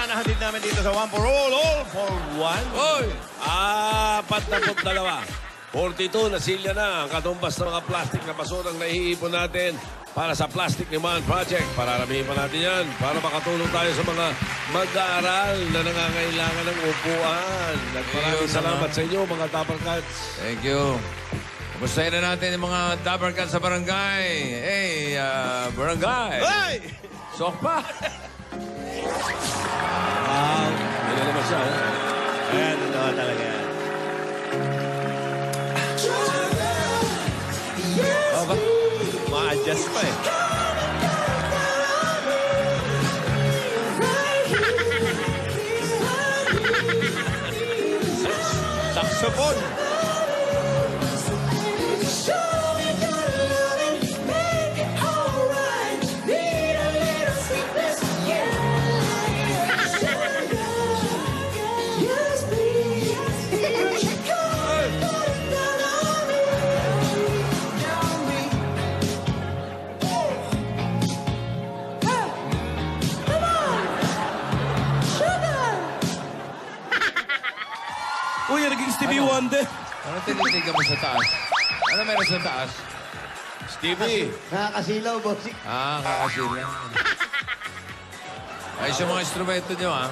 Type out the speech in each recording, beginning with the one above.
na hatid namin dito sa One for all for one. Hoy! 42 na silya na ang katumbas ng mga plastic na basurang naiipon natin para sa Plastic Demand Project. Pararamihin pa natin yan para makatulong tayo sa mga mag-aaral na nangangailangan ng upuan. Maraming salamat sa inyo, mga Dapper Cats. Thank you. Kumustahin na natin yung mga Dapper Cats sa barangay. Hey, barangay. Hey! Sok pa. Wow. Yan naman siya. Ayan, totoo talaga yan. Oh, ba? Ma-adjust pa eh. Saxophone. Uy, naging Stevie Wonder. Ano tinitignan mo sa taas? Ano meron sa taas? Stevie. Nakakasilaw, bossing. Kakasila. Ayos yung mga instrumento nyo, ha?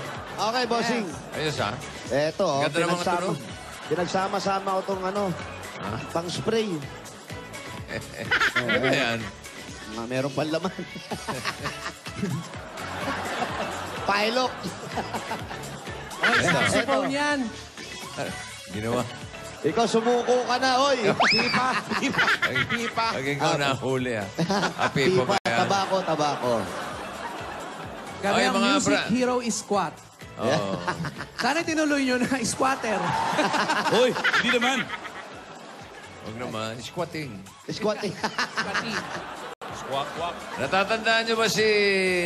Okay, bossing. Ayos, ha? Eto, Ganda ng mga tunog. pinagsama-sama ko itong pang spray. Ano ba yan? Meron pang laman. Pilot. Saxophone yan. Ginawa. Ikaw, sumuko ka na, oy. Pipa. Pipa. Pag ikaw nahuli, ha? Pipa ba yan? Tabako. Kami Okay, ang mga music bra- hero is squat. Oo. Sana tinuloy nyo na squatter. Uy, di naman. Huwag naman. Squatting. Squatting. Squawk. Natatandaan nyo ba si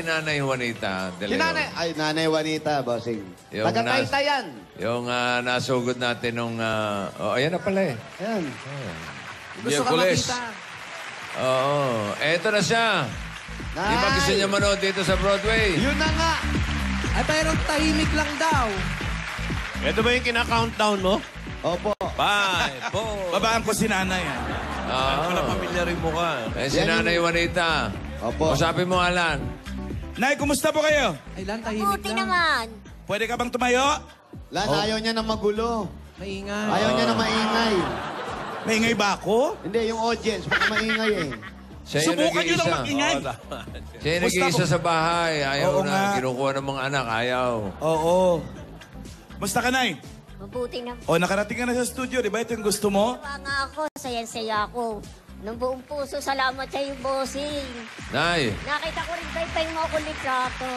Nanay Juanita De Si Leon? Nanay Juanita, bossing. Yung Taga-Taytay yan. Yung nasugod natin nung... ayan na pala eh. Ayan. Gusto ka Miyerkules. makita. Oo. Eto na siya. Di ba gusto niya manood dito sa Broadway? Yun na nga. Ay, pero tahimik lang daw. Ito ba yung kina-countdown mo? Opo. 5, 4. Babaan ko si nanay. Wala pamilyar yung mukha. Si Nanay Juanita. Opo. Usapin mo, Alan. Nay, kumusta po kayo? Ay, lang tahimik Buti lang. naman. Pwede ka bang tumayo? Lan, ayaw niya na magulo. Maingay. Ayaw niya na maingay. Maingay ba ako? Hindi, yung audience, baka maingay eh. Siya yung Subukan nyo lang nag-iisa. mag-ingay. Siya yung nag-iisa sa bahay. Ayaw Oo na. nga. Kinukuha ng mga anak. Ayaw. Oo. Musta ka, Nay? Mabuti naman. O, nakarating ka na sa studio, di ba? Ito yung gusto mo? Tawa nga ako, saya-saya ako. Nung buong puso, salamat sa iyo, bossing. Nay. Nakita ko rin paypay mo ako litrato.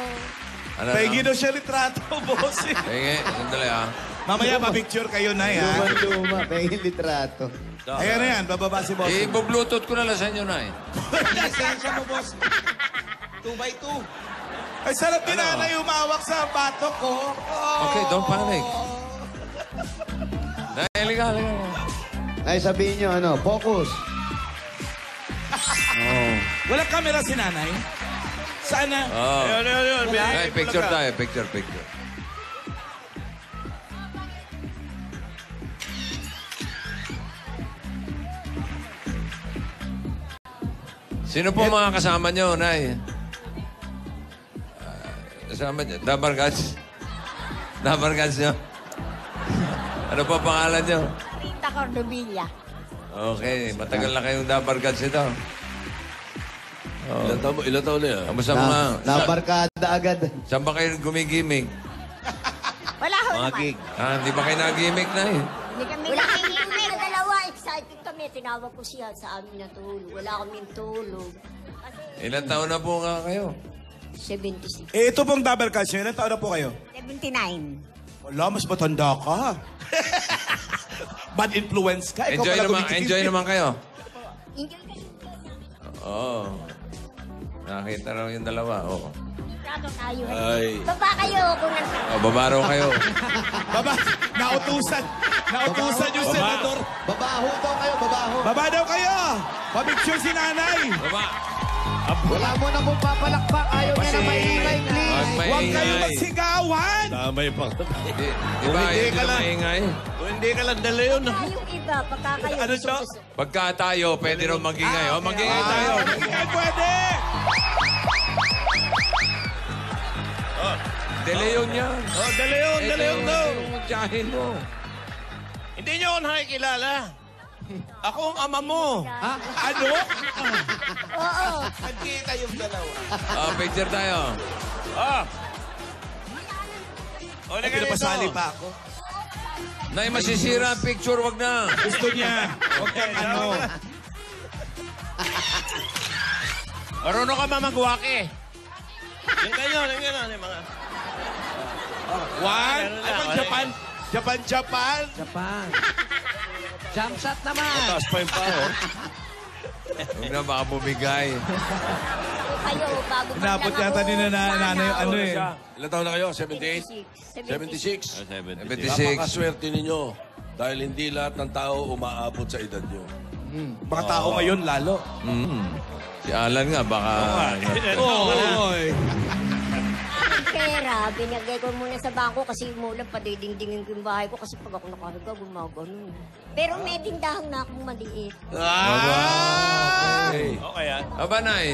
Ano Pahingi na? daw siya litrato, boss. Pahingi. Sandali, ha? Mamaya, pa-picture kayo, Nay, ha? Luma-luma, pahingin litrato. Ayan na yan, bababa si boss. I-bluetooth ko na lang sa inyo, Nay. Lisensya mo, boss. 2x2. Ay, sarap din nanay umawak sa batok ko. Okay, don't panic. Nay, halika. Ay, sabihin niyo, focus. Walang camera si nanay? Sana. Oh. Yun. Nay, picture tayo. Picture. Sino po mga kasama nyo, Nay? Kasama nyo? Dapper Cats? Dapper Cats nyo? Ano po pangalan nyo? Rita Cordovilla. Okay, matagal na kayong Dapper Cats ito. Ilan taon na yan? Kamusta mga... Nabarkada agad. Saan ba kayo gumigimik? Wala ho Mga naman. gig. Hindi ba kayo nagimik, Nay? Hindi kami nakikimik. Dalawa, excited kami. Tinawag ko siya sa amin na tulog. Wala kaming tulog. Kasi Ilan taon na po nga kayo? 76. Eh, ito pong double catch nyo. Ilan taon na po kayo? 79. Wala, mas matanda ka. Bad influence ka. Ikaw pala gumigising. Enjoy naman kayo. Enjoy kayo. Oo. Nakita raw yung dalawa. Oo. Trato tayo. Ay. Baba kayo kung nasa. Baba raw kayo. Baba, nautusan. Nautusan yung senador. Babaho daw kayo, babaho. Baba daw kayo. Pabicture si nanay. Baba. Wala mo na mong papalakpak. Ayaw niya na maingay, please. Pag Huwag kayo maingay. magsigawan! Damay pa. Di Kung ba, hindi hindi ka na lang. maingay? Kung hindi ka lang dala yun. Yung iba, pagka kayo Ano siya? gusto. Pagka tayo, pwede rin magingay. O, magingay tayo. Magingay pwede! De Leon yan. Oh, dala yun, dala yun daw. Yung tiyahin mo. Hindi niyo ako nakikilala. Ako ang ama mo. Ano? Oo. Nagkita yung dalawa. Picture tayo. Ah. O, na ganito. Pinapasali pa ako. Nay, masisira ang picture, wag na. Gusto niya. Huwag kang ano. Marunong ka mamagwake. Yung ganyan, yung ganyan. Yung mga... One. Ano na, Ano okay. Japan? Japan. Japan. Jump shot naman. Taas pa yung pao. Huwag na, baka bumigay. Kayo, bago pa Inabot lang yata ako. ni nanay yung ano eh. Ilan taon na kayo? 78? 76? 76. Napakaswerte ninyo. Dahil hindi lahat ng tao umaabot sa edad nyo. Mga tao ngayon lalo. Si Alan nga, baka... Oy. Ang pera, binagay ko muna sa bangko kasi umulan, padidingdingin ko yung bahay ko kasi pag ako nakahiga, gumagano. Pero may tindahang na akong maliit. Okay. Okay, yan. Aba, Nay,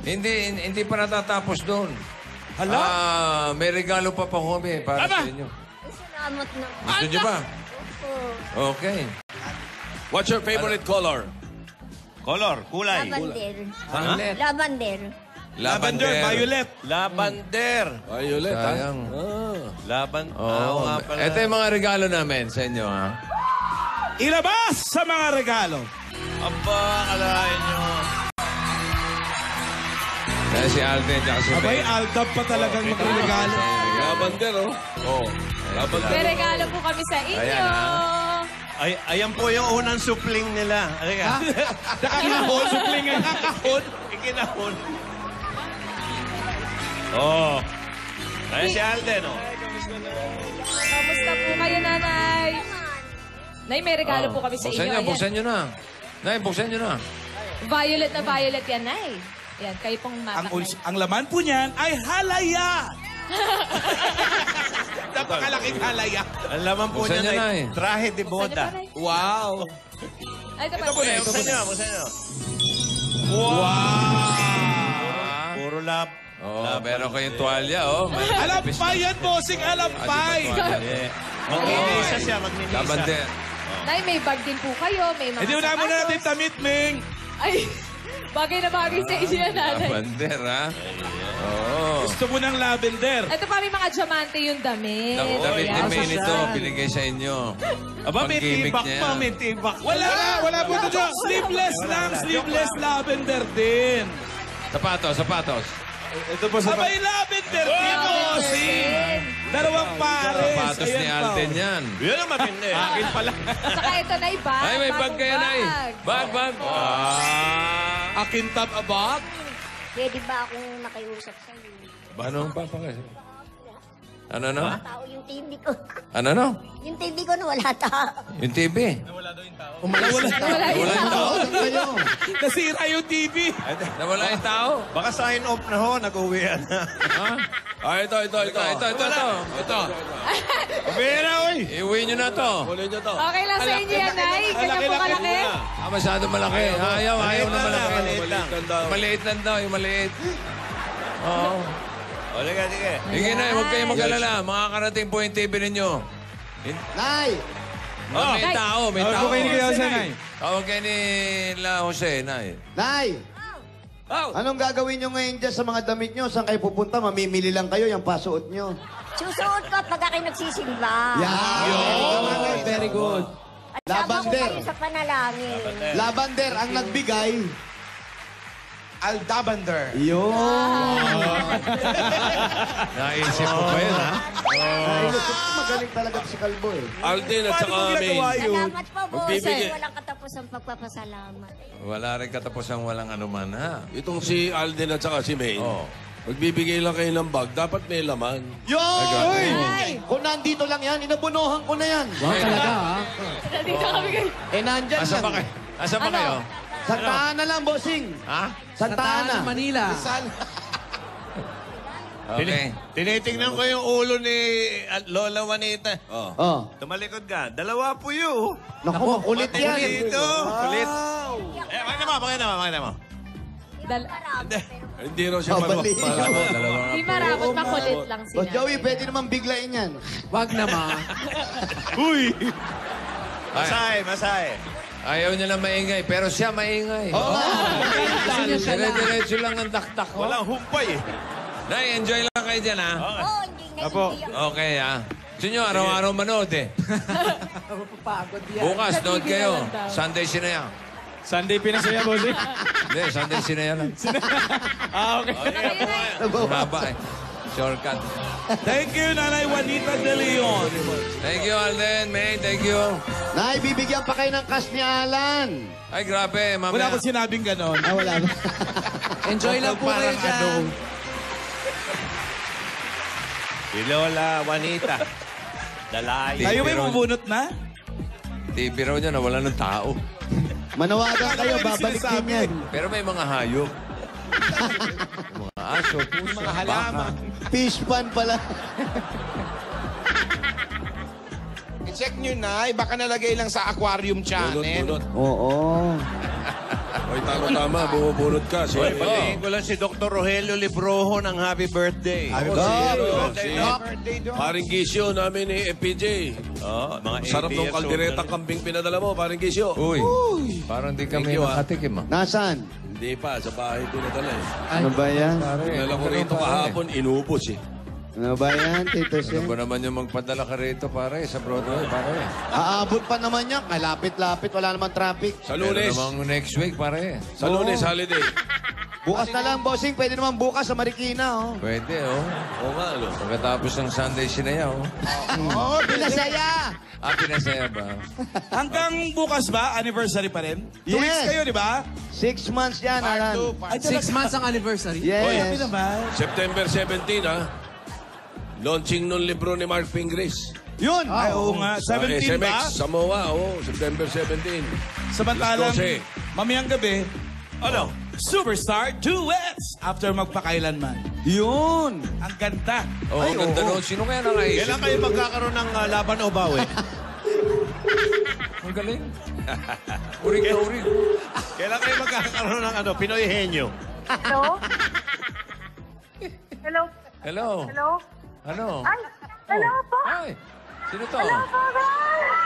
hindi pa natatapos doon. Hala? May regalo pa pa kami para sa inyo. Ay, salamat na. Gusto niyo ba? Opo. Okay. What's your favorite color? Color, kulay. Lavender. Violet. Lavender. Lavender, violet. Lavender. Violet, ha? Sayang. Laban. Oo. nga pala. Ito yung mga regalo namin sa inyo, ha? Ilabas sa mga regalo. Aba, kalahin nyo. Kaya si Alden, tsaka si Abay, May. Aldab pa talagang magregalo. Lavender, oh. Oh. Lavender. May regalo po kami sa inyo. Ayan, Ay, ayan po yung unang supling nila. Alika. Nakakahon, suplingan nakakahon. Ikinahon. Oh. Kaya si Alden, oh. Kamusta po kayo, nanay? Nay, may regalo po kami sa inyo. Ayan. Buksan nyo na. Nay, buksan nyo na. Violet na violet yan, nay. Yan, kayo pong Ang laman po niyan ay halaya. Napakalaking halaya. Ang laman po Buksan niya niyo na ay eh. trahe de boda. Wow. Ay, ito pa. Buksan niyo, buksan niyo. Puro lab. Oh, meron kayong tuwalya, oh. May- Alampay yan, bossing. Alampay. Eh, magninisa siya, magninisa. Lavender. Nay, may bag din po kayo. May mga Hindi na muna natin tamit, Ming. Ay, bagay na bagay sa inyo yan, nanay. Lavender, ha? Oo. Gusto mo ng lavender. Ito pa, may mga diamante yung damit. Damit ni Ayan. May nito, binigay sa inyo. Aba, may Pang-gimmick tibak niya pa, yan. may tibak. Wala po ito dyan. Sleeveless lang, sleeveless lavender din. Sapatos. Ito po Abay, lavender din, bossing. Dalawang pares. Sapatos ni Ayan po. Alden yan. Yun ang matindi. Akin pala. Saka ito na bag. Ay, may bag bagong kayo, Nay. bag. Bag. Akin tab abag. Pwede ba akong nakiusap sa iyo? Anong papakay? Ano, no? Tao yung TV ko. Ano, no? Yung TV ko na wala tao. Yung TV. Nawala Wala yung tao. Nasira yung TV. Nawala yung tao. Baka sign off na ho, nag-uwian na. Ha? Ah, ito. Ito. Uwian na, uy! Iuwi nyo na to. Kunin nyo to. Okay lang sa inyo yan, Nay. Ganyan po kalaki. Masyado malaki. Ayaw Maliit na lang malaki. maliit lang. Maliit lang daw, yung maliit. Oo. O, sige. Sige na, huwag kayong mag-alala. Makakarating po yung TV ninyo. Nay! May Nay. tao, may Tawag tao. po kayo ni Kuya Jose, Nay. Tawag kayo ni La Jose, Nay. Nay! Oh. Anong gagawin nyo ngayon dyan sa mga damit nyo? Saan kayo pupunta? Mamimili lang kayo yung pasuot nyo. Susuot ko pag ako'y nagsisimba. Yan! Very good. At sama ko Lavender. kayo sa panalangin. Lavender ang nagbigay. Aldavander. Yun! Naisip mo pa yun, ha? Magaling talaga si Kalbo eh. Alden at Paano saka mo May. ginagawa yun? Salamat po, boss. Magbibigay. Walang katapusang pagpapasalamat. Wala rin katapusan walang anuman, ha? Itong si Alden at saka si May. Oo. Magbibigay lang kayo ng bag. Dapat may laman. Yun! Kung nandito lang yan, inabunuhan ko na yan. Wow, talaga, ha? Nandito kami kayo. Eh, nandyan Asa yan. pa kayo? Asa pa Ano? kayo? Santa Ana lang, bossing. Ha? Santa Ana. Manila. Okay. Tinitingnan ko yung ulo ni Lola Juanita. Oh. Tumalikod ka. Dalawa po yun. Naku, makulit yan. Dito. Kulit. Pakita mo. Hindi raw siya Mabali. Di marabot, makulit lang si Boss nanay. Joey, pwede naman biglain yan. Wag naman. Uy! Ay, Masahe. ayaw niya na maingay, pero siya maingay. Gusto niya siya lang. Dire-diretso lang ang dakdak ko. Walang humpay eh. Nay, enjoy lang kayo dyan, ha? Oo, hindi na hindi ako. Okay, ha? Gusto nyo, araw-araw manood, eh. Mapapagod yan. Bukas, Sa nood TV kayo. na lang daw. Sunday Sinaya. Sunday pinasaya, bossing. Hindi, Sunday Sinaya lang. Okay. Mahaba, eh. Shortcut. Thank you, Nanay Juanita de Leon. Thank you, Alden, May. Thank you. Nay, bibigyan pa kayo ng cash ni Alan. Ay, grabe, Wala mamaya. akong sinabing ganon. Ah, wala ba? Enjoy lang po kayo dyan. Si Lola Juanita. Dalay. Kayo may bubunot na? TV raw niya, nawala ng tao. Manawagan kayo, Ano ba yung babalik din sinasabi? yan. Pero may mga hayop. Mga aso, puso, Mga halaman. Fish pan pala. I-check nyo na, baka nalagay lang sa aquarium channel. Bunot. Oo. Oy, tama-tama. Bumubunot ka. Hoy, patingin ko lang si Dr. Rogelio Librojo ng happy birthday. Paring Gisyo namin ni FPJ. Oh, mga 80 Sarap ng years old kalderetang na rin. kambing pinadala mo, paring Gisyo. Uy, parang di kami Thank you, nakatikim, ah. Nasaan? Hindi pa, sa bahay pinadala eh. Ano ba yan? Dinala ko rito kahapon, inubos eh. Ano ba yan, Tito Ano Sen? ba naman yung magpadala ka rito, pare, sa Broadway, pare? Aabot pa naman yan. Kalapit-lapit, wala namang traffic. Sa Pero Lunes. namang next week, pare. Sa Lunes, holiday. Bukas na lang, bossing. Pwede naman bukas sa Marikina, oh. Pwede, oh. Oo nga, ano. Pagkatapos ng Sunday Sinaya, oh. Oo, pinasaya! Ah, pinasaya ba? Hanggang bukas ba? Anniversary pa rin? 2 weeks Yes. kayo, di ba? 6 months yan, Alan. Ay, 6 months ang anniversary. Happy Yes. naman. September 17, ha? Launching nung libro ni Mark Pingris. Yun. Ay, oo nga. 17 ba? SMX, Samoa, September 17. Samantalang, 12. mamayang gabi, Ano? Superstar Duets after magpakailanman. Yun. Ang ganda. Oh, ang ganda nun. Sino kaya nakaisip? Kailan kayo magkakaroon ng laban o bawi? Ang galing. Urig na urig. Kailan kayo magkakaroon ng Pinoy Henyo? Hello? Hello? Hello. Hello? Ano? Ay! Hello po! Ay, sino to? Hello po, guys!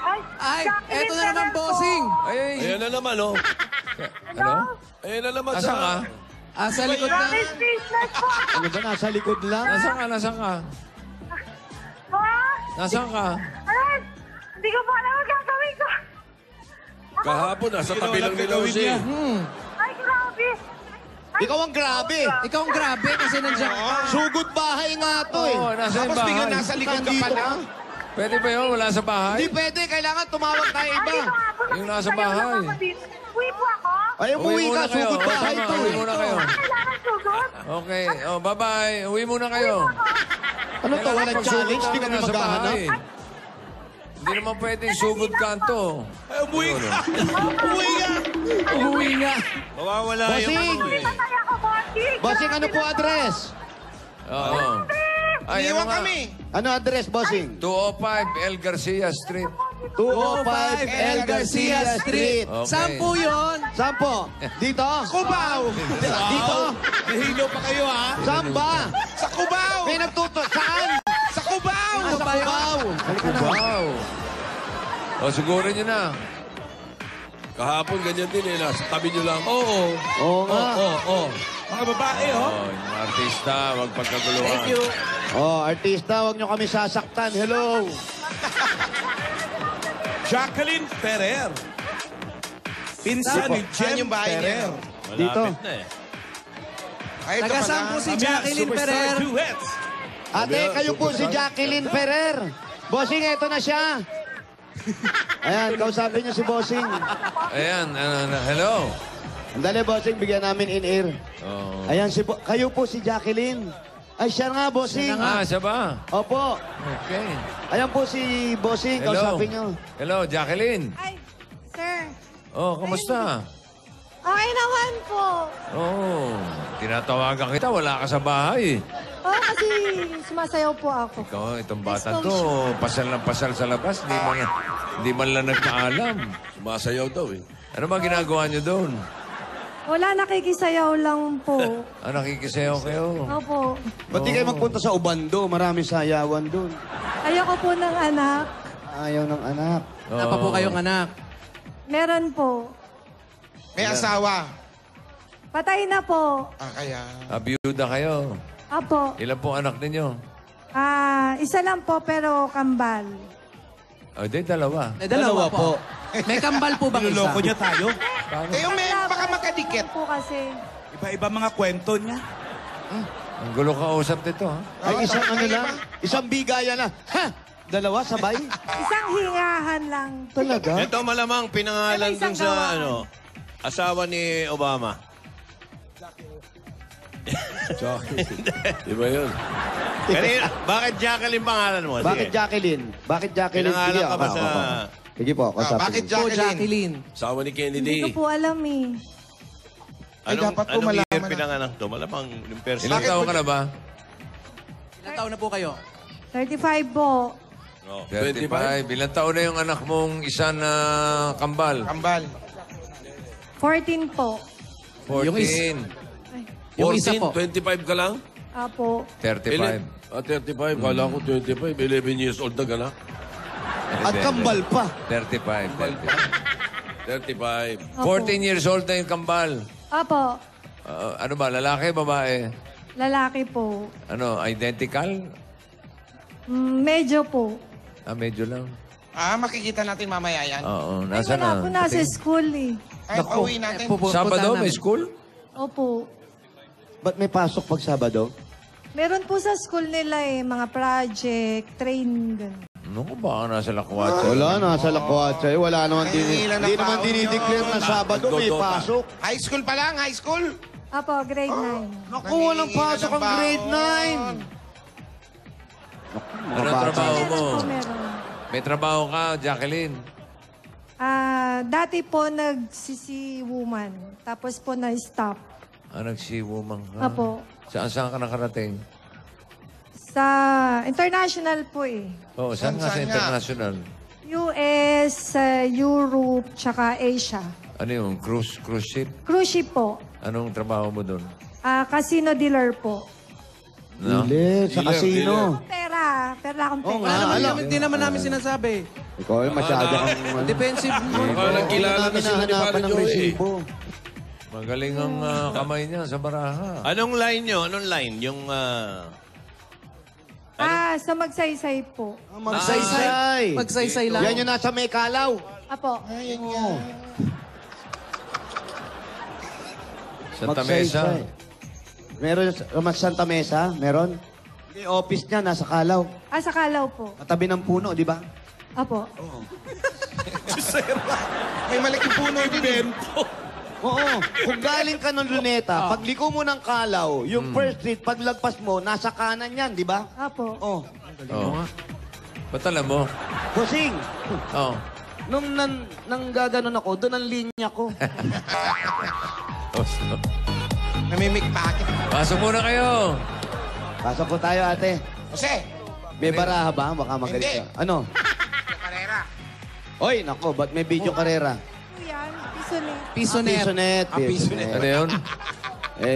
Ay! Ay, Jacqueline eto na naman, Ferrer po. bossing. Ay, Ayan na naman, oh. Ano? Ayan na naman Asan ka? Sa likod na. Promise business po! Ano ba, nasa likod lang? Nasaan ka? Nasaan ka? Ha? Nasaan ka? Ay! Hindi ko po alam ang gagawin ko! Kahapon, nasa tabi lang ni Lucy. Ay, grabe! Ay, Ikaw ang grabe. Ikaw ang grabe kasi nandiyan ka. Sugod bahay nga to, eh. Oo, nasa yung Tapos biglang bahay. nasa likod ka Nandito pala. ka. Pwede ba yun? Wala sa Hindi bahay? pwede, kailangan tumawag tayo iba. Dito nga po, Yung nasa sayaw bahay. lang ako dito. Uwi po ako? Ay, umuwi ka, muna kayo. sugod Oh, bahay tama, to, uwi eh. muna kayo. Kailangan sugod? Okay. Oh, bye-bye. Uwi muna kayo. Ano to, walang challenge? Di kami Nasa maghahanap. bahay. Hindi naman pwedeng sugod kanto. Ay, umuwi ka. Umuwi ka. Uuwi nga. Mawawala Bossing! Patay ako, bossing! Bossing, ano po address? Oo. Ay, Iniwan nga? kami. Ano address, bossing? 205 El Garcia Street. 205 L. Garcia Street. Okay. Saan po yun? Saan po? Dito? Cubao. Dito? Nahilo pa kayo, ha? Saan ba? Sa Cubao. May nagtuto. Saan? Sa Cubao. Sa Cubao. Wow. O, sigurin nyo na. Kahapon, ganyan din eh. Nasa tabi nyo lang. Oo. Oo nga. Mga babae, oh. Oh, yung artista, wag pagkaguluhan. Thank you. Oh, artista, wag nyo kami sasaktan. Hello. Jacqueline Ferrer. Pinsan ni Saan Jem yung bahay niya? Ferrer. Dito. Malapit na eh. Ay, ito Taga pala. saan po si Mamaya, Jacqueline Superstar Ferrer? Duets. Ate, kayo po si Jacqueline Ferrer. Bossing, eto na siya. Ayan, kausapin niyo si Bossing. Ayan, hello. Andali, Bossing, bigyan namin in-air. Oh. Ayan, kayo po si Jacqueline. Ay, siya nga, Bossing. Ah, siya ba? Opo. Okay. Ayan po si Bossing, Hello. kausapin niyo. Hello, Jacqueline. Ay, sir. Oh, kamusta? Okay naman po. Oo. Tinatawagan kita, wala ka sa bahay. Oh, kasi sumasayaw po ako. Ikaw, itong bata to, pasal ng pasal sa labas, di man lang nagpaalam. Sumasayaw daw eh. Ano ba ginagawa niyo doon? Wala, nakikisayaw lang po. Nakikisayaw kayo. Opo. Ba't di kayo magpunta sa Ubando? Maraming sayawan doon. Ayoko po ng anak. Ayaw ng anak. Wala pa po kayong anak. Meron po. May asawa. Patay na po. Kaya... Biyuda kayo. Apo. Ilan po anak ninyo? Isa lang po pero kambal. Di, dalawa. Dalawa po. May kambal po bang isa? Niloloko niya tayo. Yung may baka makadikit. Po kasi. Iba-iba mga kwento niya. Ang gulo ka usap nito, ha? Ay, isang ano lang. Isang bigayan na. Ha? Dalawa sabay? Isang hingahan lang. Talaga? Ito malamang pinangalan Pero isang dun sa gawaan. asawa ni Obama. Di ba yun? Kanina, bakit Jacqueline pangalan mo? Bakit Sige. Jacqueline? Bakit Jacqueline? Pinangalan ka ba ako, sa... ako. Sige po, kausapin bakit ko. Po, Jacqueline. Asawa ni Kennedy. Hindi ko po alam eh. Ay, dapat po anong year malaman na. pinanganak to? Malamang yung person. Ilang taon ka na ba? Ilang taon na po kayo? 35 po. Oh. 25. Ilang taon na yung anak mong isa na kambal? Kambal. 14 po. 14. Yung isa po. 25 ka lang? Apo. 35. 35. Kala ko 25. 11 years old na gala. At kambal pa. 35. 35. 14 years old na yung kambal. Apo. Ano ba, lalaki, babae? Lalaki po. Ano, identical? Medyo po. Medyo lang. Makikita natin mamaya yan. Oo, Ay, nasa wala po na? nasa school eh. Ay, pauwi natin. Sabado, may school? Opo. Ba't may pasok pag Sabado? Meron po sa school nila eh, mga project, training, ganun. Ano ko ba nasa lakwatsa? Wala, nasa Lakwatsa. Wala naman Ilan ang Hindi naman baon dinideclare na Sabado may Nagdodota. pasok. High school pa lang, high school. Apo, grade 9. Naku, walang pasok ang grade 9. Ano trabaho mo? Meron po, meron. May trabaho ka, Jacqueline? Dati po nagsisi-woman. Tapos po na-stop. Nagsiwumang ka? Apo. Saan ka nakarating? Sa international po eh. Oo, saan nga sa Saan nga? international? US, Europe, tsaka Asia. Ano yung cruise ship? Cruise ship po. Anong trabaho mo doon? Casino dealer po. No? Dealer, sa casino. Pera. Pera akong pera. Oo nga, alam. Hindi naman namin sinasabi. Ikaw ay masyado kang... Defensive mo. Baka kilala na sila ni Pare ng Joey. resibo. Magaling ang kamay niya sa baraha. Anong line nyo? Anong line? Yung... Sa magsaysay po. Magsaysay. Magsaysay lang. Yan yung nasa may kalaw. Apo. Santa Mesa. Magsaysay. Meron sa Santa Mesa? Meron? Yung office niya nasa kalaw. Sa Kalaw po. Katabi ng puno, di ba? Apo. May malaking puno din. Oo. Kung galing ka ng Luneta, pagliko mo ng kalaw, yung first street, paglagpas mo, nasa kanan yan, di ba? Apo. Oh. Oo. Ba't alam mo? Kusing, Oo. nung nang gaganon ako, doon ang linya ko. Namimikpakin. Pasok muna kayo. Pasok po tayo, ate. Jose, May baraha ba? Baka magalit Hindi. ka. Ano? karera. Oy, nako, ba't may video karera? Yan. Pisonet. Pisonet. Pisonet. Pisonet. Ano yun?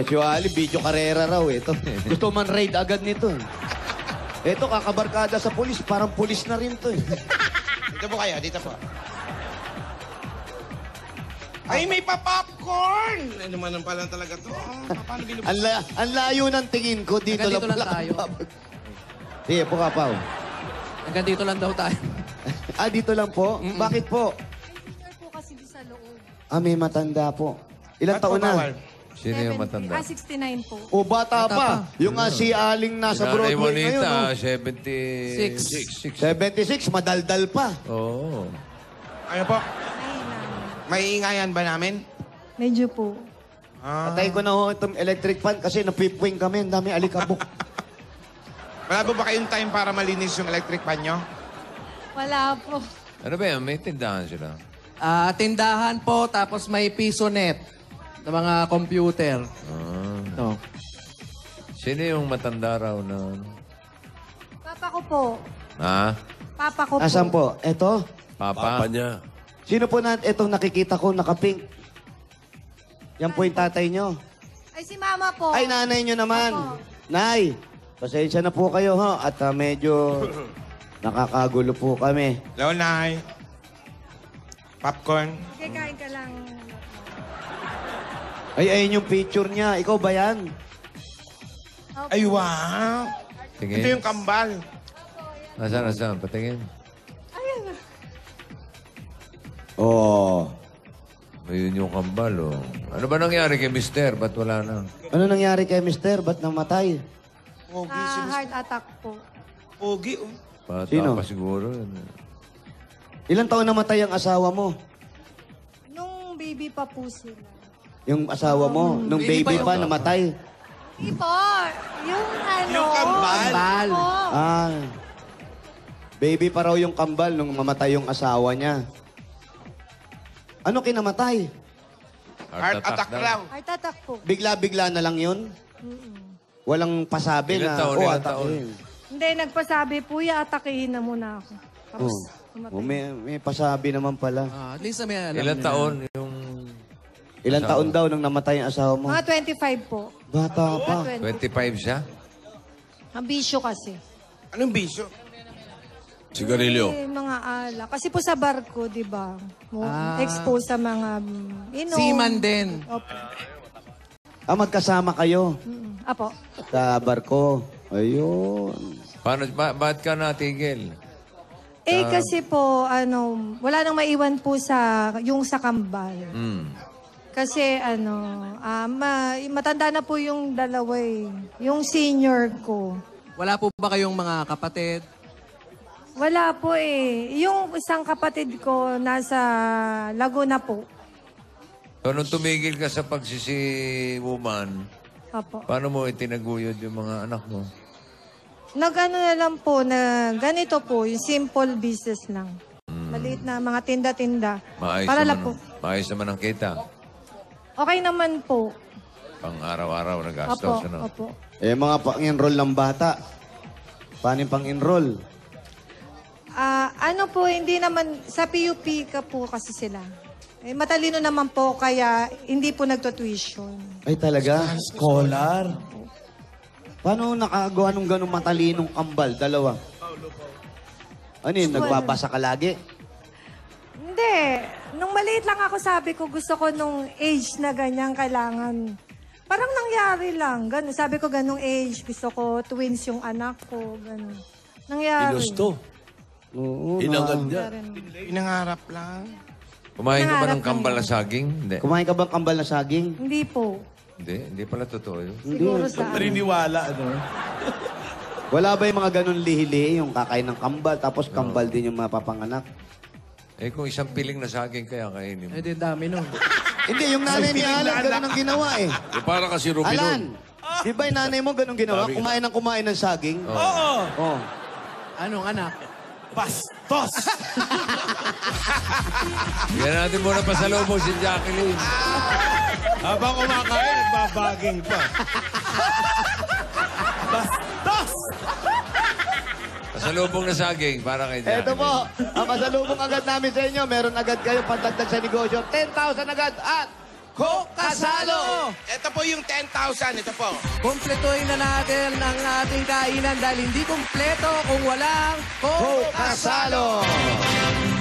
Si Ali, video karera raw ito. Gusto man raid agad nito. Ito, kakabarkada sa pulis. Parang pulis na rin to. Dito po kayo, dito po. Ay, may pa-popcorn! Ano naman pala talaga to? Paano binubos? Ang layo ng tingin ko. Dito Hanggang lang dito lang pala. tayo. Sige, po ka, Pao. Hanggang dito lang daw tayo. Dito lang po? Bakit po? Senior po kasi sa loob. May matanda po. Ilang Ba't taon na? bawal? Sino yung matanda? 69 po. O, bata pa. Yung si Aling nasa Nanay Broadway ngayon. Juanita, Oh. 76. 76, madaldal pa. Oo. Ano po? Mahina. May ingayan ba namin? Medyo po. Patay ko na ho itong electric fan kasi napipwing kami. Ang dami alikabok. Wala ba kayong time para malinis yung electric fan nyo? Wala po. Ano ba yan? May tindahan sila. Tindahan po, tapos may pisonet. Sa mga computer. Ah. Ito. Sino yung matanda raw na... Papa ko po. Ha? Papa ko po. Asan po? Eto? Papa? niya. Sino po na itong nakikita ko nakapink? Yan po yung tatay nyo. Ay, si mama po. Ay, nanay nyo naman. Opo. Nay, pasensya na po kayo, ha? At medyo nakakagulo po kami. Hello, Nay. Popcorn. Kikain ka lang. Ay, ayun yung picture niya. Ikaw ba yan? Opo. Ay, wow. Tingin. Ito yung kambal. Nasaan? Patingin. Oo. Ayun yung kambal, oh. Ano ba nangyari kay Mister? Ba't wala na? Ano nangyari kay Mister? Ba't namatay? Pogi si Miss. Heart attack po. Pogi, oh. Bata Sino? pa siguro. Ilang taon namatay ang asawa mo? Nung baby pa po sila. Yung asawa mo? Nung baby pa, namatay? Hindi po. Yung ano. Yung kambal. Po. Ah. Baby pa raw yung kambal nung mamatay yung asawa niya. Ano kinamatay? Heart attack raw. Heart attack po. Bigla-bigla na lang yun? Walang pasabi Ilan na, taon, oh, ilan atakin. Hindi, nagpasabi po, atakihin na muna ako. Tapos, Oh, may pasabi naman pala. At least may alam Ilan nila. taon yung... Ilang taon daw nung namatay ang asawa mo? mga 25 po. Bata pa. Mga 25 siya? Ang bisyo kasi. Anong bisyo? Sigarilyo. Eh, mga ala. Kasi po sa barko, di ba? Ah. Expose sa mga inom. Seaman din. Opo. Magkasama kayo Apo. sa barko. Ayun. Paano, ba't ka natigil? Eh, kasi po, wala nang maiwan po yung sa kambal. Hmm. Kasi, matanda na po yung dalawa eh. Yung senior ko. Wala po ba kayong mga kapatid? Wala po eh. Yung isang kapatid ko nasa Laguna po. So, nung tumigil ka sa pagsisiwoman, Apo. paano mo itinaguyod yung mga anak mo? Nag-ano na lang po na ganito po, yung simple business lang. Maliit na mga tinda-tinda. Maayos Para lang naman, po. maayos naman ang kita. Okay naman po. Pang araw-araw na Opo, gastos. Ano? opo. Mga pang-enroll ng bata. Paano yung pang-enroll? Ano po, hindi naman, sa PUP ka po kasi sila. Eh, matalino naman po, kaya hindi po nagtutuition. Ay, talaga? Scholar? Paano nakagawa nung ganong matalinong kambal? Dalawa. Ano yun, nagbabasa ka lagi? Hindi. Nung maliit lang ako, sabi ko, gusto ko nung age na ganyan, kailangan. Parang nangyari lang. Ganun. Sabi ko, ganung age. Gusto ko twins yung anak ko. Ganun. Nangyari. Ginusto. Oo. Inangad niya. Pinangarap lang. Kumain ka ba Nangarap ng kambal lang na saging? Hindi. Kumain ka bang kambal na saging? Hindi po. Hindi pala totoo yun. Siguro sa Riniwala, Wala ba yung mga ganun lihi-lihi, yung kakain ng kambal, tapos kambal din yung mapapanganak? Eh kung isang piling na saging kaya kainin mo. Eh, di dami nun. Hindi, yung nanay ni Alan, ganun ang ginawa eh. Para kasi Rubinon. Alan, di ba yung nanay mo ganun ginawa? Kumain ng saging? Oo. Oh. Anong anak? Bastos! Bigyan natin muna pasalubong si Jacqueline. Habang kumakain, nagbabaging pa. Bastos! Pasalubong na saging para kay Jacqueline. Eto po, ang pasalubong agad namin sa inyo, meron agad kayo pandagdag sa negosyo, 10,000 agad at Coke Kasalo! Ito po yung 10,000. Ito po. Kumpletuhin na natin ang ating kainan dahil hindi kumpleto kung walang Coke Kasalo!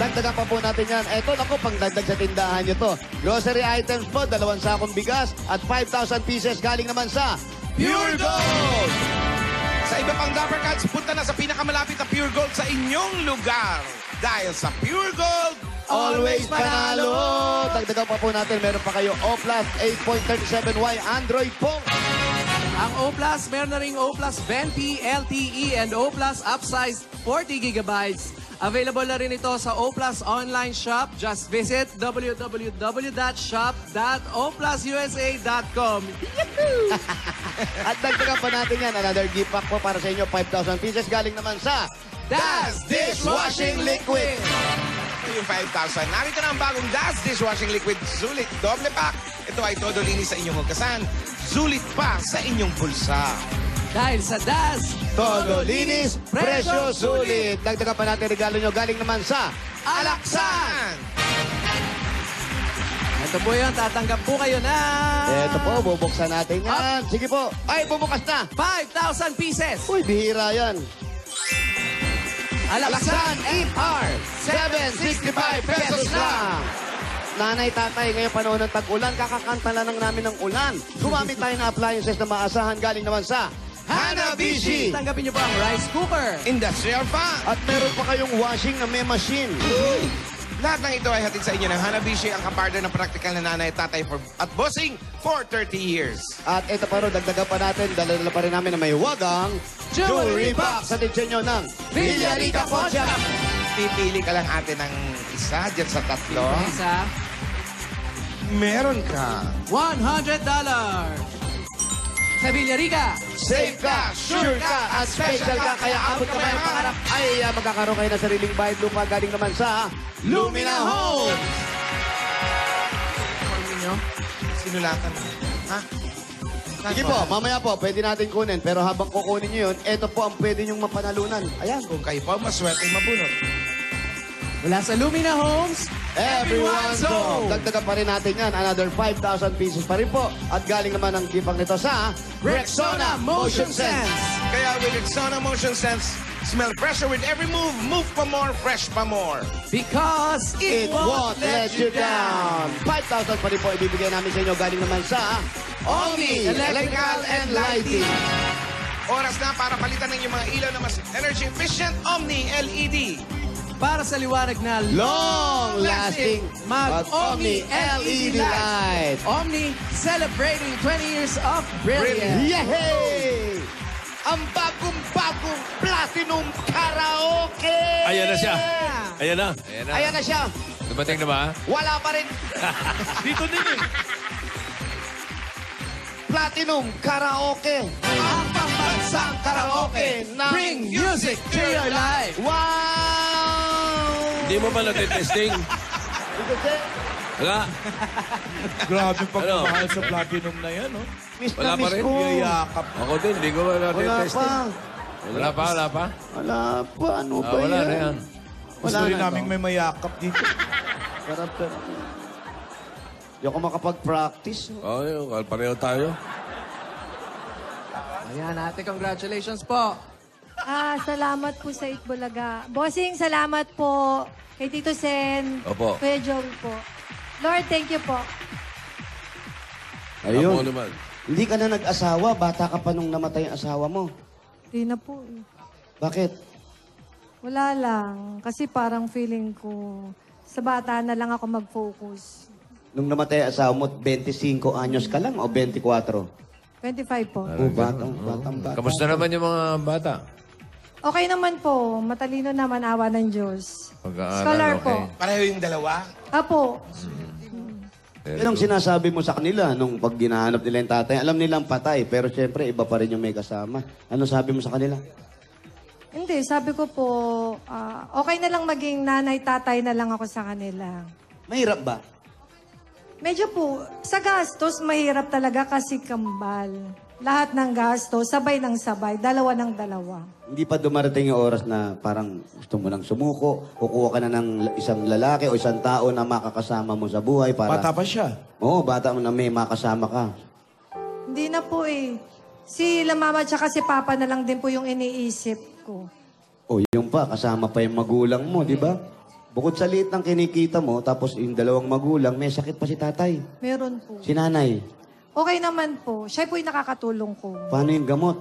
Dagdagan pa po natin yan. Eto, naku, pangdagdag sa tindahan nyo to. Grocery items po, 2 sakong bigas at 5,000 pieces galing naman sa Pure Gold! Sa iba pang Dapper Cats, punta na sa pinakamalapit na Pure Gold sa inyong lugar. Dahil sa Pure Gold, Always panalo! Dagdagan pa po natin, meron pa kayo O Plus 8.37Y Android phone. Ang O+, meron na ring O+ Venti, LTE, and O+ upsize 40 gigabytes. Available na rin ito sa O+ online shop. Just visit www.shop.oplususa.com. At dagdagan pa natin yan, another gift pack po para sa inyo, 5,000 pieces galing naman sa Das Dishwashing Liquid. yung 5,000. Narito na ang bagong DAS Dishwashing Liquid Zulit Doble Pack. Ito ay todo linis sa inyong hugasan. Zulit pa sa inyong bulsa. Dahil sa DAS, Todo linis, presyo sulit. Dagdagan pa natin regalo nyo galing naman sa Alaksan! Ito po yun, tatanggap po kayo na... Ito po, bubuksan natin yan. Sige po. Ay, bubukas na. 5,000 pieces! Uy, bihira yan. Alaksan FR, 765 pesos lang. Nanay, tatay, ngayong panahon ng tag-ulan, kakakanta lang namin ng ulan. Gumamit tayo ng appliances na maasahan galing naman sa Hanabishi. Tanggapin niyo po ang rice cooker. Industrial pa. At meron pa kayong washing na may machine. Lahat ng ito ay hatid sa inyo ng Hanabishi, ang kapartner ng praktikal na nanay at tatay at bossing for 30 years. At ito pa rin, dagdagan pa natin, dala pa rin namin na may wagang jewelry box sa disenyo ng Villarica Poncha. Pipili ka lang ate ng isa dyan sa tatlo. Isa, Meron ka. $100. Sa Villarica. Safe ka, sure ka, at special ka. Kaya abot ka ang pangarap ay magkakaroon kayo ng sariling bayad lupa galing naman sa Lumina Home. Sinulatan mo. Ha? Sige po, mamaya po, pwede natin kunin. Pero habang kukunin nyo yun, ito po ang pwede nyong mapanalunan. Ayan. Kung kayo pa, maswerte mabunot. Mula sa Lumina Homes, Everyone's home. Dagdagan pa rin natin yan. Another 5,000 pieces pa rin po. At galing naman ang gipang nito sa Rexona Motion Sense. Kaya with Rexona Motion Sense, smell fresher with every move. Move pa more, fresh pa more. Because It won't let you down. 5,000 pa rin po ibibigay namin sa inyo. Galing naman sa Omni Electrical and Lighting. Oras na para palitan ng inyong mga ilaw na mas energy efficient Omni LED. Para sa liwanag na Long-lasting mag-Omni LED light. light. Omni celebrating 20 years of brilliance. Yehey! Ang bagong-bagong Platinum Karaoke! Ayan na siya. Ayan na. Ayan na siya. Dumating na ba? Wala pa rin. Dito din eh. Platinum Karaoke. Ang pambansang karaoke. Bring music to your life. Wow! Hindi mo ba natitesting? Wala. Grabe Ano? pagmamahal sa platinum na yan, no? Miss Wala na pa miss rin? ko. Yayakap. Ako din, hindi ko ba Wala natitesting? pa. Wala pa, wala pa. Wala pa. Ano ba Wala yan? na yan. Gusto rin na namin to. may mayakap dito. Sarap ka. Hindi ako makapag-practice. Oo, oh, pareho tayo. Ayan, ate, congratulations po. Salamat po sa Itbulaga. Bossing, salamat po kay Tito Sen. Opo. Kuya Joey po. Lord, thank you po. Ako Ayun. naman. Hindi ka na nag-asawa. Bata ka pa nung namatay ang asawa mo. Hindi na po. Bakit? Wala lang. Kasi parang feeling ko, sa bata na lang ako mag-focus. Nung namatay ang asawa mo, 25 anyos ka lang o 24? 25 po. Oh, batang bata. Kamusta naman yung mga bata? Okay naman po. Matalino naman, awa ng Diyos. Pag-aaral, Scholar okay. po. Pareho yung dalawa. Apo. Anong sinasabi mo sa kanila nung pag ginahanap nila yung tatay? Alam nilang patay, pero siyempre iba pa rin yung may kasama. Ano sabi mo sa kanila? Hindi, sabi ko po, okay na lang maging nanay-tatay na lang ako sa kanila. Mahirap ba? Medyo po, sa gastos, mahirap talaga kasi kambal. Lahat ng gastos, sabay ng sabay, dalawa ng dalawa. Hindi pa dumarating yung oras na parang gusto mo nang sumuko, kukuha ka na ng isang lalaki o isang tao na makakasama mo sa buhay para... Bata pa siya. Oo, bata mo na may makasama ka. Hindi na po eh. Si la mama tsaka si papa na lang din po yung iniisip ko. O yun pa, kasama pa yung magulang mo, di ba? Bukod sa liit ng kinikita mo, tapos yung dalawang magulang, may sakit pa si tatay. Meron po. Si nanay, Okay naman po. Siya po yung nakakatulong ko. paano yung gamot?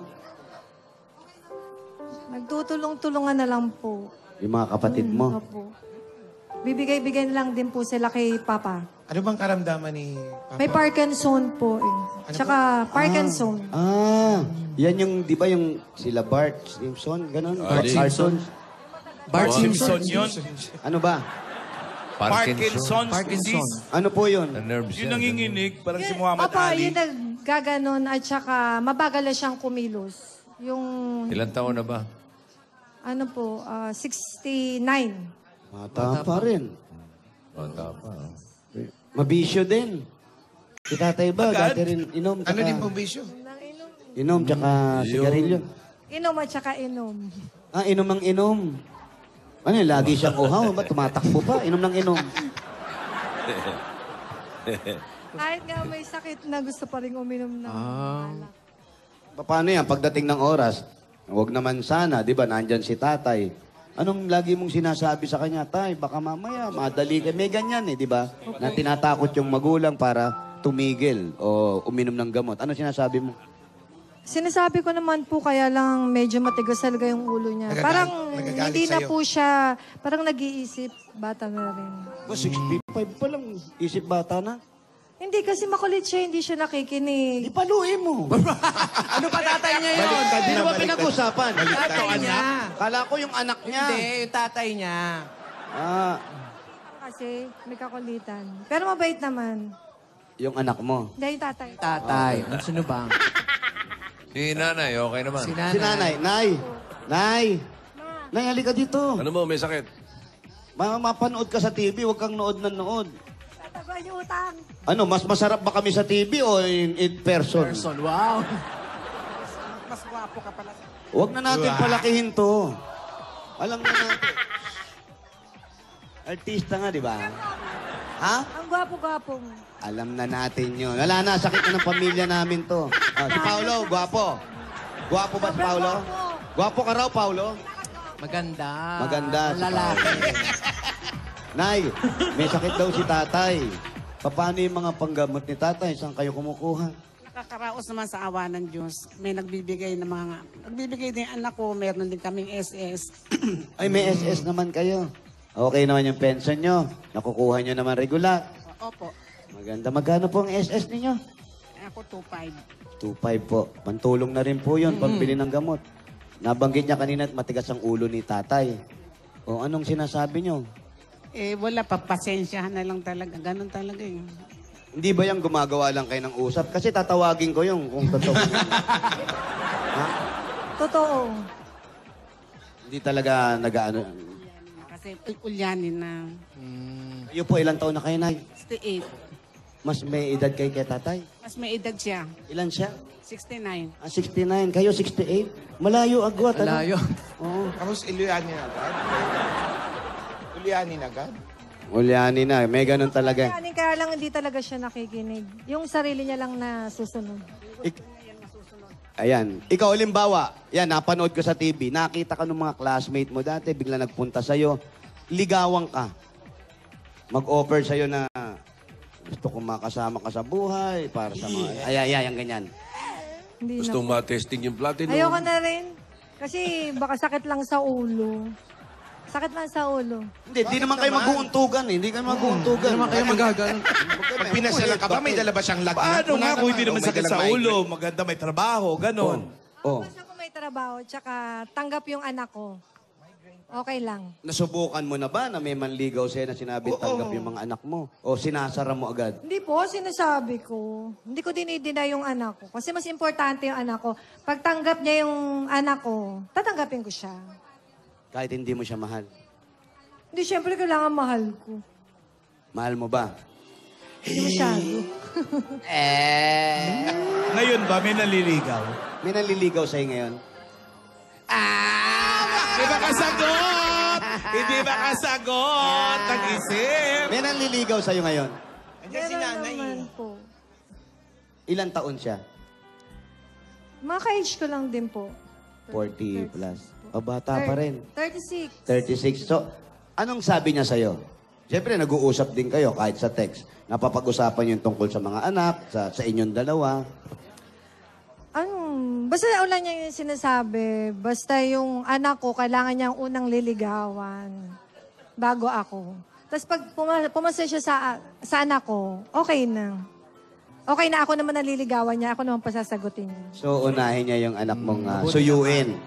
Nagtutulong-tulungan na lang po. Yung mga kapatid mo. Opo. Bibigay-bigay na lang din po sila kay papa. Ano bang karamdaman ni Papa? May Parkinson po eh. Tsaka Parkinson. Yan yung, di ba yung sila Bart Simpson, ganon? Bart Simpson. Bart Simpson yun. Ano ba? Parkinson's disease. Ano po yun? Nerves Yung nanginginig, parang si Muhammad Papa, Ali. yun naggaganon at saka mabagal na siyang kumilos. Yung, Ilan taon na ba? ano po, 69. Mata pa rin. Bata pa. Mabisyo din. Si tatay ba, dati rin inom. Ano din pong bisyo? Inom, tsaka sigarilyo. Inom at saka inom. Ah, inom ng inom. Ano yun, lagi siyang uhaw. Ba, tumatakbo pa. Inom ng inom. Kahit nga may sakit na gusto pa rin uminom ng alak. Paano yan? Pagdating ng oras, huwag naman sana, di ba, nandyan si tatay. Anong lagi mong sinasabi sa kanya? Tay, baka mamaya, madali ka. May ganyan eh, di ba? Na tinatakot yung magulang para tumigil o uminom ng gamot. Ano sinasabi mo? Sinasabi ko naman po, kaya lang medyo matigas talaga yung ulo niya. Parang nagagalit hindi na sa'yo. po siya, parang nag-iisip, bata na rin. 65 pa lang, isip bata na. Hindi, kasi makulit siya, hindi siya nakikinig. Ipaluin mo. Ano pa tatay niya yun? Hindi ba pinag-usapan? Tatay niya. Kala ko yung anak niya. Hindi, yung tatay niya. Ah, Kasi may kakulitan. Pero mabait naman. yung anak mo. Hindi, yung tatay. Tatay. Sino ba? Si nanay, okay naman. Si Si nanay. Nay, halika dito. Ano mo, may sakit? Mapanood ka sa TV, huwag kang nood na nood. Tatagal yung utang. Ano, mas masarap ba kami sa TV o in person? Person. Wow. Huwag na natin palakihin to. Alam na natin. Artista nga, di ba? Ha? Ang gwapo-gwapo mo. Alam na natin yun. Wala na, sakit na ng pamilya namin to. Ah, si Paolo, gwapo. Gwapo ba si Paolo? Gwapo ka raw, Paolo? Maganda. Maganda si Lalaki. Nay, may sakit daw si tatay. Paano yung mga panggamot ni tatay? Saan kayo kumukuha? Nakakaraos naman sa awa ng Diyos. May nagbibigay ng mga... Nagbibigay din anak ko. Meron din kaming SS. Ay, may SS naman kayo. Okay naman yung pension nyo. Nakukuha nyo naman regular. Opo. Maganda. Magkano po ang SS ninyo? Ako 2.5. 2.5 po. Pantulong na rin po yun, pambili ng gamot. Nabanggit niya kanina at matigas ang ulo ni tatay. O anong sinasabi nyo? Wala pa. Pasensyahan na lang talaga. Ganon talaga eh. Hindi ba yung gumagawa lang kayo ng usap? Kasi tatawagin ko yung kung totoo. Ha? Totoo. Hindi talaga nag-ano. Kasi ulyanin na. Kayo po, ilang taon na kayo, Nay? 68. Mas may edad kay tatay? Mas may edad siya. Ilan siya? 69. Ah, 69. Kayo, 68? Malayo agwat. ano? Malayo. Oo. Tapos ilyanin agad. Ulyanin agad. Ulyani na. May ganun talaga. Kaya lang hindi talaga siya nakikinig. Yung sarili niya lang na susunod. Ayan. Ikaw, halimbawa, yan, napanood ko sa TV, nakita ka ng mga classmate mo dati, bigla nagpunta sa'yo, ligawan ka. Mag-offer sa'yo na gusto kong makasama ka sa buhay, para sa mga... Ay, ganyan. Hindi Gustong na. ma-testing yung platinum. Ayoko na rin. Kasi baka sakit lang sa ulo. Sakit lang sa ulo. Hindi naman kayo mag-uuntugan eh. Hindi kayo mag-uuntugan. Hindi naman kayo magagano. Pag pinasyalan ka ba, may dala ba siyang lagnat? Paano Wala nga kung hindi naman O may sakit dalang sa migraine? ulo? Maganda may trabaho, ganon. Oh, Basta ko may trabaho, tsaka tanggap yung anak ko. Okay lang. nasubukan mo na ba na may manligaw sa'yo na sinabi tanggap yung mga anak mo? O sinasara mo agad? Hindi po, sinasabi ko. Hindi ko dinidina yung anak ko. Kasi mas importante yung anak ko. Pag tanggap niya yung anak ko, tatanggapin ko siya. Kahit hindi mo siya mahal. Hindi, syempre kailangan mahal ko. Mahal mo ba? Hindi masyado. Ngayon ba, may naliligaw? May nanliligaw sa'yo ngayon? Hindi ba kasagot? Hindi ba kasagot? Nag-isip. May nanliligaw sa'yo ngayon? Meron naman po. Ilan taon siya? Mga ka-age ko lang din po. 40 plus. O bata pa rin. 36. 36. So, anong sabi niya sa'yo? Siyempre, nag-uusap din kayo kahit sa text. Napapag-usapan yung tungkol sa mga anak, sa inyong dalawa. Basta ulan niya yung sinasabi. Basta yung anak ko, kailangan niyang unang liligawan bago ako. Tapos pag pumasa siya sa anak ko, okay na. Okay na, ako naman naliligawan niya, ako naman pasasagutin niya. So, unahin niya yung anak mong suyuin.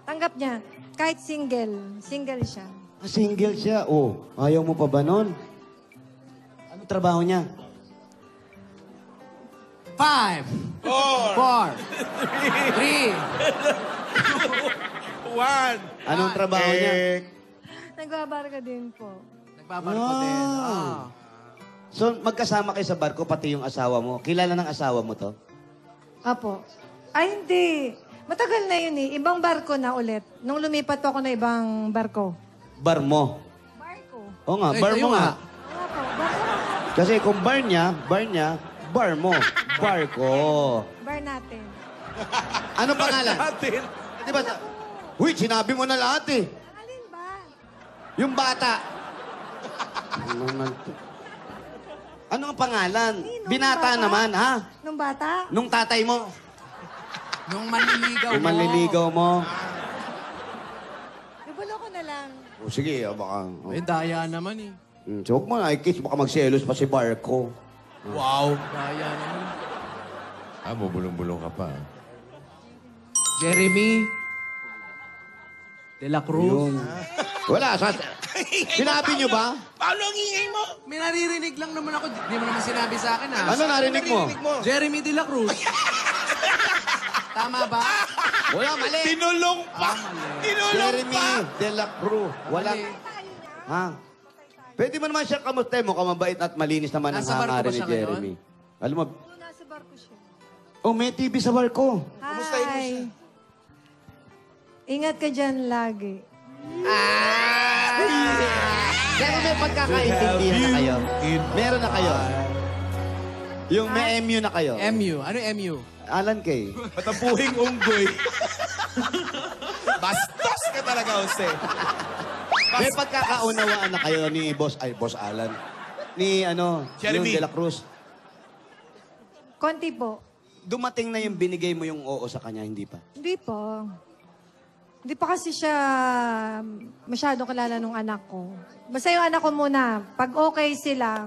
Tanggap niya. Kahit single. Single siya. Single siya. Oh, ayaw mo pa ba nun? Ano trabaho niya? 5, 4, 3, One. Anong trabaho niya? Nagbabarga din po. Nagbabarko din. So, magkasama kayo sa barko, pati yung asawa mo. Kilala ng asawa mo to? Apo. Ay, hindi. Matagal na yun eh. Ibang barko na ulit. Nung lumipat po ako na ibang barko. Bar mo. Barko. Oo nga, Ay, bar kayo mo nga. Apo, barko. Kasi kung bar niya, bar mo. Barko. Bar natin. Ano pangalan? Natin. Di ba? Uy, sinabi mo na lahat eh. Alin ba? Yung bata. Ano ang pangalan? Nung Binata bata? naman, ha? Nung bata? Nung tatay mo. Nung manliligaw Yung manliligaw mo. Nabulo ko na lang. O, sige, baka. Eh, daya naman eh. So, huwag mo na i-kiss. Baka magselos pa si Barko. Wow. Daya naman. Bubulong-bulong ka pa. Jeremy De La Cruz. Wala. Sinabi niyo ba? Paano ang ingay mo? May naririnig lang naman ako. Di mo naman sinabi sa akin, ha? Ano narinig mo? Jeremy De La Cruz. Tama ba? Wala, mali. Tinulong pa. Tinulong Jeremy pa. De La Cruz. Wala. Mali. Ha? Pwede mo naman siya kamusta mo, kamabait at malinis naman ang Nasa barko hangarin ba ni siya ngayon? Jeremy. Alam mo, Nasa barko siya. oh, may TV sa barko. Hi. Ingat ka dyan lagi. Pero may pagkakaintindihan na kayo. Meron na kayo. Yung may MU na kayo. MU. Ano yung MU? Alan Kay. Matapuhing unggoy. Bastos ka talaga, Jose. May pagkakaunawaan na kayo ni Boss Alan. Ni Jeremy. yung De La Cruz. Konti po. Dumating na yung binigay mo yung oo sa kanya, hindi pa? Hindi po. Hindi pa kasi siya masyadong kilala nung anak ko. Basta yung anak ko muna, pag okay sila,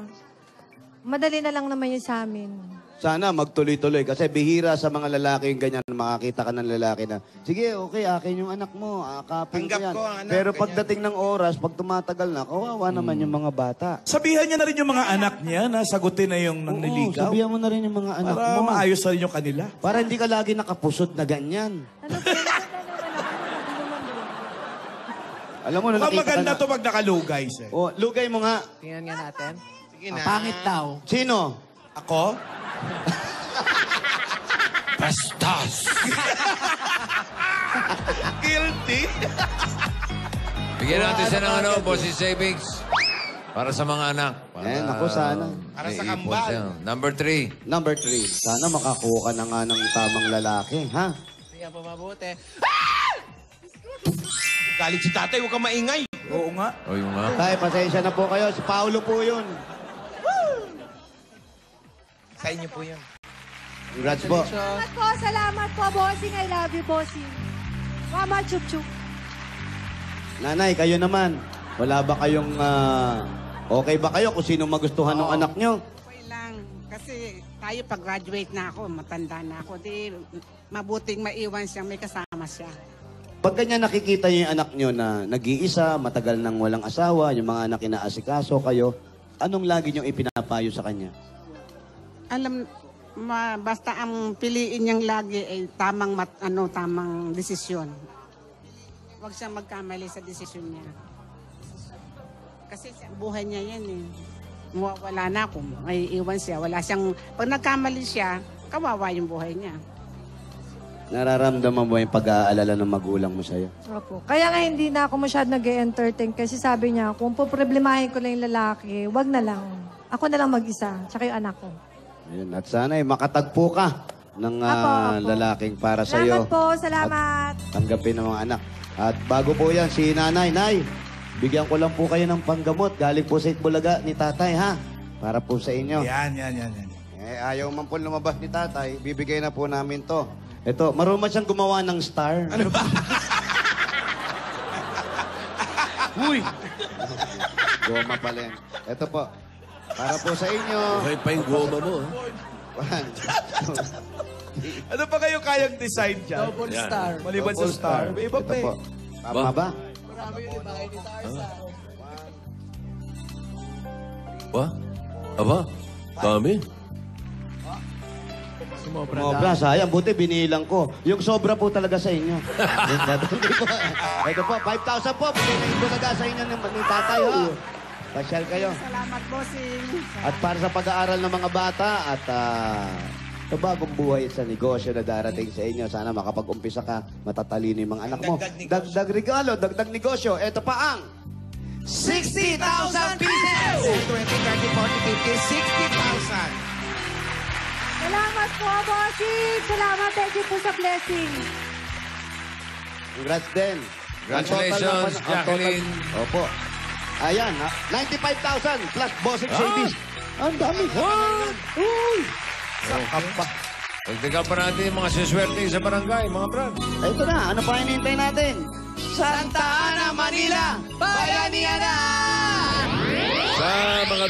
madali na lang naman yun sa amin. Sana magtuloy-tuloy kasi bihira sa mga lalaki yung ganyan, makakita ka ng lalaki na, sige, okay, akin yung anak mo, akapin ko Tanggap yan. ko ang anak, Pero ganyan. pagdating ng oras, pag tumatagal na, kawawa naman yung mga bata. Sabihan niya na rin yung mga anak niya na sagutin na yung Oo, nanliligaw. sabihan mo na rin yung mga anak Para mo. maayos na rin yung kanila. Para hindi ka lagi nakapusod na ganyan. Ano po yun? Alam mo, Mukhang nakita maganda ka to pag nakalugay siya. Oh, lugay mo nga. Tingnan nga natin. Sige na. Pangit daw. Sino? Ako? Bastos. Guilty. Bigyan natin siya ng bossy savings. Para sa mga anak. Naku, sana. Para sa may ipon kambal. siya. Number 3. Number 3. Sana makakuha ka na nga ng tamang lalaki, ha? Tingnan po mabuti. Galit si tatay, huwag kang maingay. Oo nga. O yung nga. Tay, pasensya na po kayo. Si Paolo po yun. Sa inyo po yun. Congrats po. Salamat po, bossing. I love you, bossing. Mama, chup-chup. Nanay, kayo naman. Wala ba kayong... okay ba kayo kung sino magustuhan ng anak nyo? Okay lang. Kasi tayo pag-graduate na ako, matanda na ako. Di, mabuting maiwan siyang may kasama siya. Pag ganyan nakikita nyo yung anak nyo na nag-iisa, matagal nang walang asawa, yung mga anak inaasikaso kayo, anong lagi nyo ipinapayo sa kanya? Alam, basta ang piliin niyang lagi ay tamang tamang desisyon. Huwag siyang magkamali sa desisyon niya. Kasi buhay niya yan eh. Wala na ako, may iwan siya. Wala siyang, pag nagkamali siya, kawawa yung buhay niya. Nararamdaman mo yung pag-aalala ng magulang mo sa'yo? Opo. Kaya nga hindi na ako masyado nag-entertain kasi sabi niya, kung poproblemahin ko lang yung lalaki, wag na lang. Ako na lang mag-isa, tsaka yung anak ko. Ayun, at sana makatagpo ka ng Apo. lalaking para sa'yo. Salamat po, salamat. At tanggapin ng mga anak. At bago po yan, si Nanay, Nay, bigyan ko lang po kayo ng panggamot. Galing po sa Itbulaga ni Tatay, ha? Para po sa inyo. Yan. Ayaw man po lumabas ni Tatay, bibigay na po namin to. Ito, marunong siyang gumawa ng star. Ano ba? Uy! Goma pala yan. Ito po. Para po sa inyo. Okay pa yung goma mo. One, two, Ano pa kayo kayang design dyan? Double star. Maliban sa double star. May iba pa Ito eh. po. Tama ba? Marami yung ibahay ni Tarzan. Ba? Aba? Dami. Sobra, sayang. Buti binilang ko. Yung sobra po talaga sa inyo. Hindi po. Ito po, 5,000 po. Bigay na ito talaga sa inyo ni Tatay, ha? Pasyal kayo. Salamat, bossing. At para sa pag-aaral ng mga bata at sa bagong buhay sa negosyo na darating sa inyo, sana makapag-umpisa ka, matatalino yung mga anak mo. Dagdag regalo, dagdag negosyo. Ito pa ang 60,000 pieces! 20, 30, 40, 50, 60,000. Salamat po, bossing. Salamat. Thank you po sa blessing. Congrats din. Congratulations, Jacqueline. Opo. Ayan, 95,000 plus bossing savings. Ang dami. Uy! Sakap pa. Pagdagan pa natin yung mga siswerte sa barangay, mga brad. Ito na, ano pa hinihintay natin? Santa Ana, Manila, Bayanihan na! Sa mga